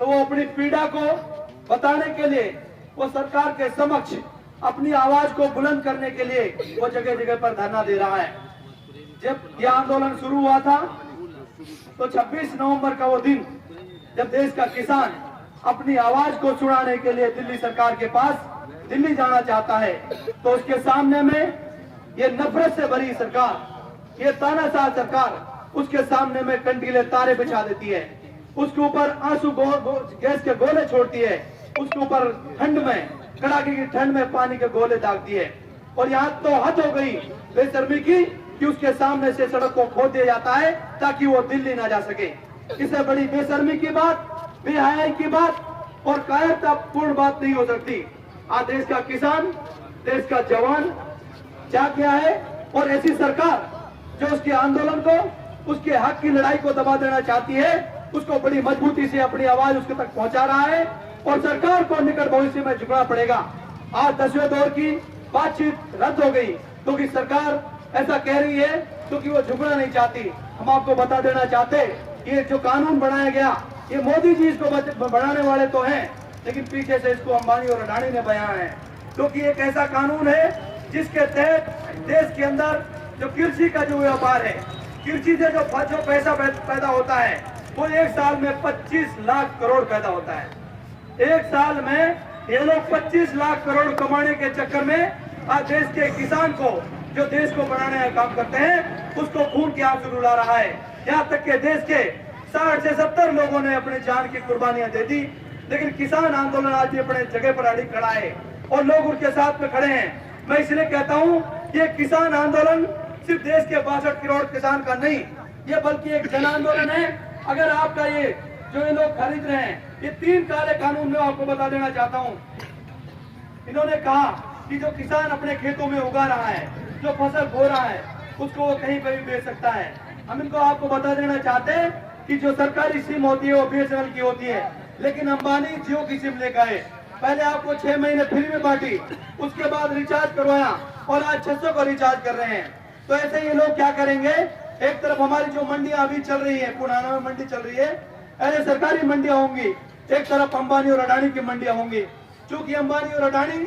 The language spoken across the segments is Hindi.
तो वो अपनी पीड़ा को बताने के लिए वो सरकार के समक्ष अपनी आवाज को बुलंद करने के लिए वो जगह जगह पर धरना दे रहा है। जब यह आंदोलन शुरू हुआ था तो 26 नवंबर का वो दिन जब देश का किसान अपनी आवाज को सुनाने के लिए दिल्ली सरकार के पास दिल्ली जाना चाहता है, तो उसके सामने में ये नफरत से भरी सरकार, ये तानाशाह सरकार उसके सामने में कंटीले तारे बिछा देती है, उसके ऊपर आंसू गैस के गोले छोड़ती है, उसके ऊपर ठंड में, कड़ाके की ठंड में पानी के गोले दागती है। और यहाँ तो हद हो गई बेशर्मी की कि उसके सामने से सड़क को खोद दिया जाता है ताकि वो दिल्ली ना जा सके। इससे बड़ी बेशर्मी की बात, बेहयाई की बात और कायरतापूर्ण बात नहीं हो सकती। आज देश का किसान, देश का जवान क्या क्या है, और ऐसी सरकार जो उसके आंदोलन को, उसके हक की लड़ाई को दबा देना चाहती है, उसको बड़ी मजबूती से अपनी आवाज उसके तक पहुंचा रहा है और सरकार को निकट भविष्य में झुकना पड़ेगा। आज 10वें दौर की बातचीत रद्द हो गई क्योंकि सरकार ऐसा कह रही है, क्योंकि वो झुकना नहीं चाहती। हम आपको बता देना चाहते, ये जो कानून बनाया गया, ये मोदी जी इसको बनाने वाले तो हैं, लेकिन पीछे से इसको अंबानी और अडानी ने बनाया है, क्योंकि एक ऐसा कानून है जिसके तहत देश के अंदर जो कृषि का जो व्यापार है, कृषि से जो पैसा पैदा होता है, वो एक साल में 25 लाख करोड़ पैदा होता है। एक साल में ये लोग 25 लाख करोड़ कमाने के चक्कर में आज देश के किसान को, जो देश को बनाने का काम करते हैं, उसको खून के आंसू रुला रहा है। यहाँ तक के देश के 60 से 70 लोगों ने अपनी जान की कुर्बानियां दे दी, लेकिन किसान आंदोलन आज भी अपने जगह पर अड़ी खड़ा है और लोग उनके साथ में खड़े हैं। मैं इसलिए कहता हूँ, ये किसान आंदोलन सिर्फ देश के 62 करोड़ किसान का नहीं, ये बल्कि एक जन आंदोलन है। अगर आपका ये जो ये लोग खरीद रहे हैं, ये 3 काले कानून में आपको बता देना चाहता हूँ। इन्होंने कहा कि जो किसान अपने खेतों में उगा रहा है, जो फसल बो रहा है, उसको वो कहीं पर भी बेच सकता है। हम इनको आपको बता देना चाहते हैं कि जो सरकारी सिम होती है वो BSNL की होती है, लेकिन अंबानी जियो की सिम लेकर आए। पहले आपको 6 महीने फ्री में बांटी, उसके बाद रिचार्ज करवाया और आज 600 का रिचार्ज कर रहे हैं। तो ऐसे ये लोग क्या करेंगे, एक तरफ हमारी जो मंडियां अभी चल रही है, पुराना में मंडी चल रही है, ऐसे सरकारी मंडियां होंगी, एक तरफ अंबानी और अडानी की मंडियां होंगी। क्योंकि अंबानी और अडानी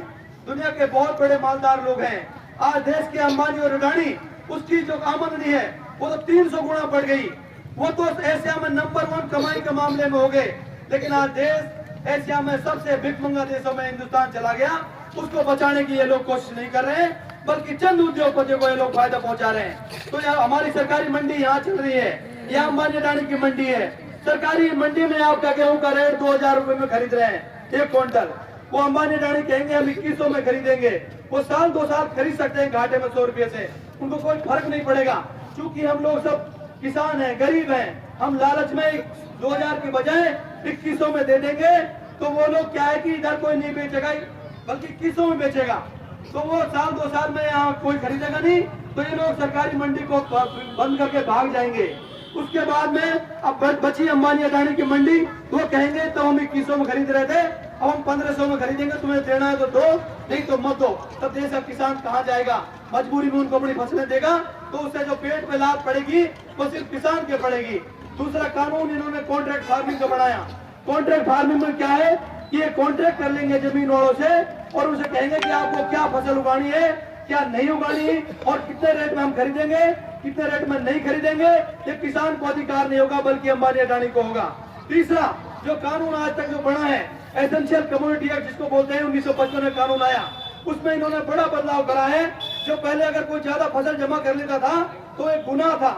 दुनिया के बहुत बड़े मालदार लोग हैं। आज देश के अंबानी और अडानी, उसकी जो आमदनी है वो तो 300 गुना बढ़ गई। वो तो एशिया में नंबर 1 कमाई के मामले में हो गए, लेकिन आज देश एशिया में सबसे भिखमंगा देशों में हिंदुस्तान चला गया। उसको बचाने की ये लोग कोशिश नहीं कर रहे हैं, बल्कि चंद उद्योगपतियों को ये लोग फायदा पहुंचा रहे हैं। तो यहाँ हमारी सरकारी मंडी यहाँ चल रही है, यहाँ अंबानी अडानी की मंडी है। सरकारी मंडी में आपका गेहूं का रेट 2000 रुपए में खरीद रहे हैं 1 क्विंटल। वो अंबानी अडानी कहेंगे हम 2100 में खरीदेंगे, वो साल 2 साल खरीद सकते हैं घाटे में 100 रुपए से, उनको कोई फर्क नहीं पड़ेगा। क्योंकि हम लोग सब किसान हैं, गरीब हैं, हम लालच में 2000 की बजाय 2100 में दे देंगे, तो वो लोग क्या है कि इधर कोई नहीं बेचेगा, बल्कि 2100 में बेचेगा। तो वो साल 2 साल में यहाँ कोई खरीदेगा नहीं, तो ये लोग सरकारी मंडी को बंद करके भाग जाएंगे। उसके बाद में अब बची अंबानी अडानी की मंडी, वो कहेंगे तो हम 2100 में खरीद रहे थे, अब हम 1500 में खरीदेंगे, तुम्हें देना है तो दो, नहीं तो मत दो। तब देश का किसान कहाँ जाएगा, मजबूरी में उनको अपनी फसलें देगा, तो उससे जो पेट पे लात पड़ेगी वो सिर्फ किसान के पड़ेगी। दूसरा कानून इन्होंने कॉन्ट्रैक्ट फार्मिंग का बनाया। कॉन्ट्रैक्ट फार्मिंग में क्या है कि ये कॉन्ट्रैक्ट कर लेंगे जमीन वालों से और उनसे कहेंगे कि आपको क्या फसल उगानी है, क्या नहीं उगानी है और कितने रेट में हम खरीदेंगे, कितने रेट में नहीं खरीदेंगे। ये किसान को अधिकार नहीं होगा, बल्कि अंबानी अडानी को होगा। तीसरा जो कानून आज तक जो बना है, एसेंशियल कमोडिटी एक्ट जिसको बोलते हैं, 1955 में कानून आया, उसमें इन्होंने बड़ा बदलाव करा है। जो पहले अगर कोई ज्यादा फसल जमा कर लेता था तो एक गुनाह था,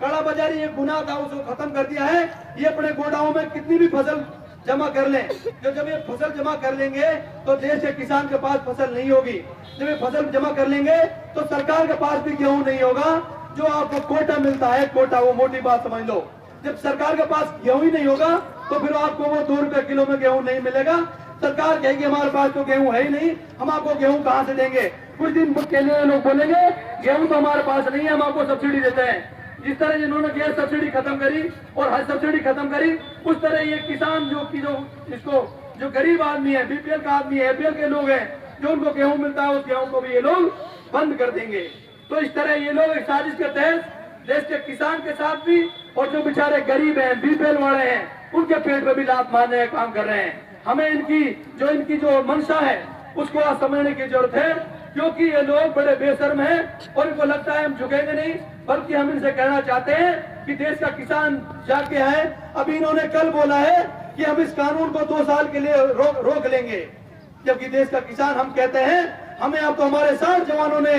काला बाजारी एक गुनाह था, उसको खत्म कर दिया है। ये अपने गोडाउन में कितनी भी फसल जमा कर लें, जब ये फसल जमा कर लेंगे तो देश के किसान के पास फसल नहीं होगी। जब ये फसल जमा कर लेंगे तो सरकार के पास भी गेहूं नहीं होगा। जो आपको कोटा मिलता है, कोटा, वो मोटी बात समझ लो। जब सरकार के पास गेहूं ही नहीं होगा तो फिर आपको वो 2 रुपए किलो में गेहूं नहीं मिलेगा। सरकार कहेगी हमारे पास तो गेहूं है ही नहीं, हम आपको गेहूं कहाँ से देंगे। कुछ दिन के लिए लोग बोलेंगे गेहूं तो हमारे पास नहीं है, हम आपको सब्सिडी देते हैं। जिस तरह जिन्होंने गैस सब्सिडी खत्म करी और हज सब्सिडी खत्म करी, उस तरह ये किसान जो गरीब आदमी है, BPL का आदमी है, APL के लोग हैं, जो उनको गेहूं मिलता है उस गेहूं को भी ये लोग बंद कर देंगे। तो इस तरह ये लोग साजिश के तहत देश के किसान के साथ भी और जो बेचारे गरीब हैं, BPL वाले हैं, उनके पेट में भी लात मारने का काम कर रहे हैं। हमें इनकी जो मंशा है उसको आज समझने की जरूरत है, क्योंकि ये लोग बड़े बेशर्म हैं और इनको लगता है हम झुकेंगे नहीं, बल्कि हम इनसे कहना चाहते हैं कि देश का किसान जाके है। अभी इन्होंने कल बोला है कि हम इस कानून को 2 साल के लिए रोक लेंगे, जबकि देश का किसान हम कहते हैं हमें अब तो हमारे 60 जवानों ने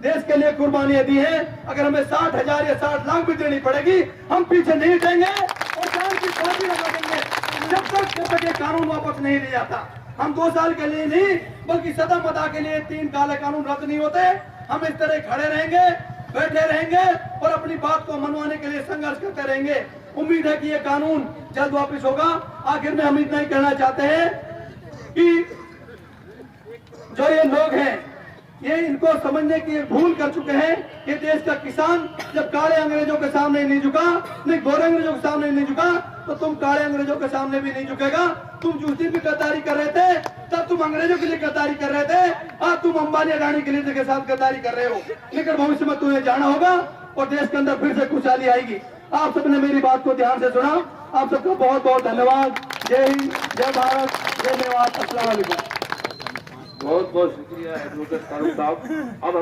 देश के लिए कुर्बानियां दी हैं, अगर हमें 60,000 या 60 लाख भी देनी पड़ेगी हम पीछे नहीं हटेंगे और जान की फांसी लगा देंगे जब तक ये कानून वापस नहीं लिया जाता। हम 2 साल के लिए नहीं बल्कि सदा मदा के लिए 3 काले कानून रद्द नहीं होते। हम इस तरह खड़े रहेंगे, बैठे रहेंगे और अपनी बात को मनवाने के लिए संघर्ष करते रहेंगे। उम्मीद है कि ये कानून जल्द वापस होगा। आखिर में हम इतना ही कहना चाहते हैं कि जो ये लोग हैं ये इनको समझने की भूल कर चुके हैं कि देश का किसान जब काले अंग्रेजों के सामने नहीं झुका, नहीं गोरे अंग्रेजों के सामने नहीं झुका, तो तुम काले अंग्रेजों के सामने भी नहीं झुकेगा। तुम जिस दिन भी गद्दारी कर रहे थे तब तुम अंग्रेजों के लिए गद्दारी कर रहे थे, आज तुम अंबानी अडानी के लिए के साथ गद्दारी कर रहे हो। लेकिन भविष्य में तुम्हें जाना होगा और देश के अंदर फिर से खुशहाली आएगी। आप सबने मेरी बात को ध्यान से सुना, आप सबका बहुत बहुत धन्यवाद। जय हिंद, जय भारत, जय नेवास, अस्सलाम वालेकुम। बहुत बहुत शुक्रिया एडवोकेट फारूक साहब। अब